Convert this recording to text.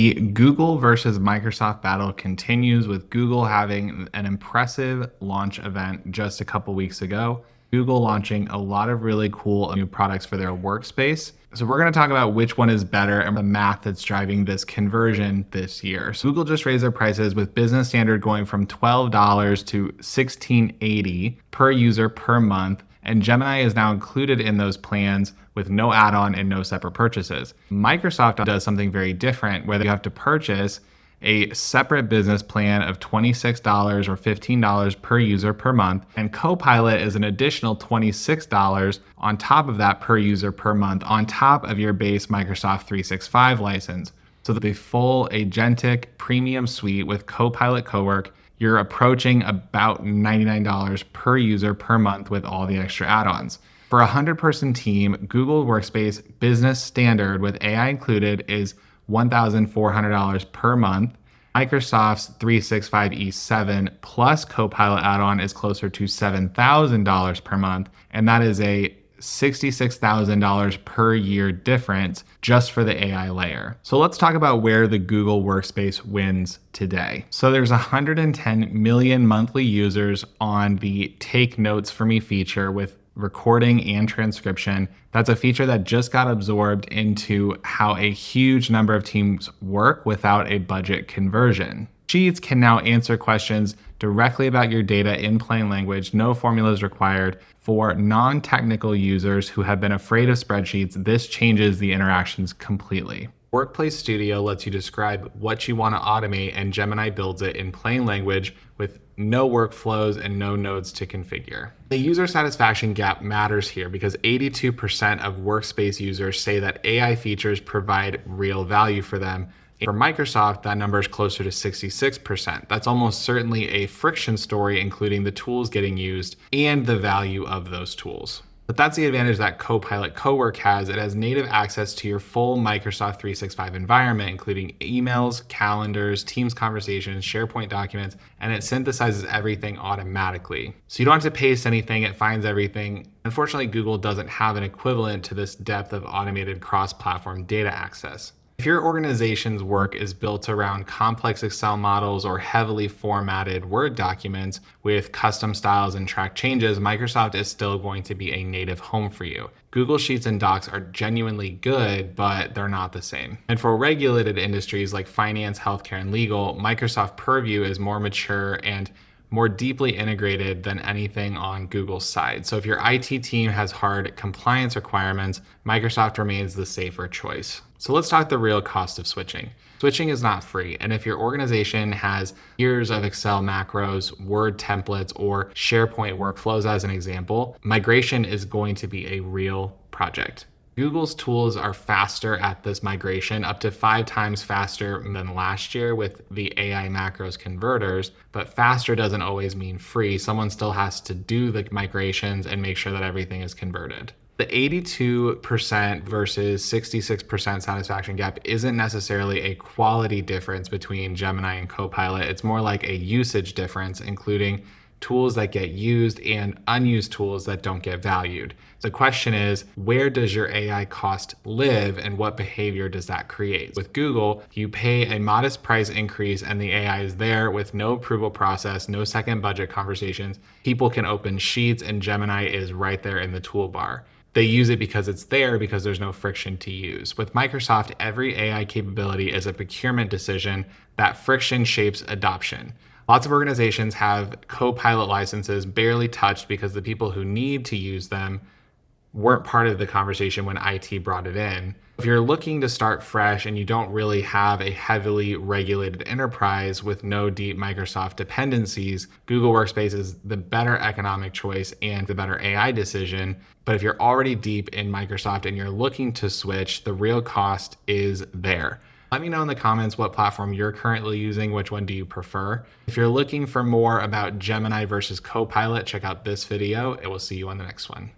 The Google versus Microsoft battle continues with Google having an impressive launch event just a couple weeks ago. Google launching a lot of really cool new products for their workspace. So we're going to talk about which one is better and the math that's driving this conversion this year. So Google just raised their prices with Business Standard going from $12 to $16.80 per user per month. And Gemini is now included in those plans with no add-on and no separate purchases. Microsoft does something very different where you have to purchase a separate business plan of $26 or $15 per user per month. And Copilot is an additional $26 on top of that per user per month on top of your base Microsoft 365 license. So the full agentic premium suite with Copilot Cowork, you're approaching about $99 per user per month with all the extra add-ons. For a 100-person team, Google Workspace Business Standard with AI included is $1,400 per month. Microsoft's 365 E7 plus Copilot add-on is closer to $7,000 per month, and that is a $66,000 per year difference just for the AI layer. So let's talk about where the Google Workspace wins today. So there's 110 million monthly users on the Take Notes for Me feature with recording and transcription. That's a feature that just got absorbed into how a huge number of teams work without a budget conversion. Sheets can now answer questions directly about your data in plain language, no formulas required. For non-technical users who have been afraid of spreadsheets, this changes the interactions completely. Workplace Studio lets you describe what you want to automate, and Gemini builds it in plain language with no workflows and no nodes to configure. The user satisfaction gap matters here because 82% of Workspace users say that AI features provide real value for them. For Microsoft, that number is closer to 66%. That's almost certainly a friction story, including the tools getting used and the value of those tools. But that's the advantage that Copilot Cowork has. It has native access to your full Microsoft 365 environment, including emails, calendars, Teams conversations, SharePoint documents, and it synthesizes everything automatically. So you don't have to paste anything, it finds everything. Unfortunately, Google doesn't have an equivalent to this depth of automated cross-platform data access. If your organization's work is built around complex Excel models or heavily formatted Word documents with custom styles and track changes, Microsoft is still going to be a native home for you. Google Sheets and Docs are genuinely good, but they're not the same. And for regulated industries like finance, healthcare, and legal, Microsoft Purview is more mature and more deeply integrated than anything on Google's side. So if your IT team has hard compliance requirements, Microsoft remains the safer choice. So let's talk the real cost of switching. Switching is not free. And if your organization has years of Excel macros, Word templates, or SharePoint workflows as an example, migration is going to be a real project. Google's tools are faster at this migration, up to 5 times faster than last year with the AI macros converters, but faster doesn't always mean free. Someone still has to do the migrations and make sure that everything is converted. The 82% versus 66% satisfaction gap isn't necessarily a quality difference between Gemini and Copilot. It's more like a usage difference, including tools that get used and unused tools that don't get valued. The question is, where does your AI cost live and what behavior does that create? With Google, you pay a modest price increase and the AI is there with no approval process, no second budget conversations. People can open Sheets and Gemini is right there in the toolbar. They use it because it's there because there's no friction to use. With Microsoft, every AI capability is a procurement decision. That friction shapes adoption. Lots of organizations have Copilot licenses barely touched because the people who need to use them weren't part of the conversation when IT brought it in. If you're looking to start fresh and you don't really have a heavily regulated enterprise with no deep Microsoft dependencies, Google Workspace is the better economic choice and the better AI decision. But if you're already deep in Microsoft and you're looking to switch, the real cost is there. Let me know in the comments what platform you're currently using, which one do you prefer? If you're looking for more about Gemini versus Copilot, check out this video. It will see you on the next one.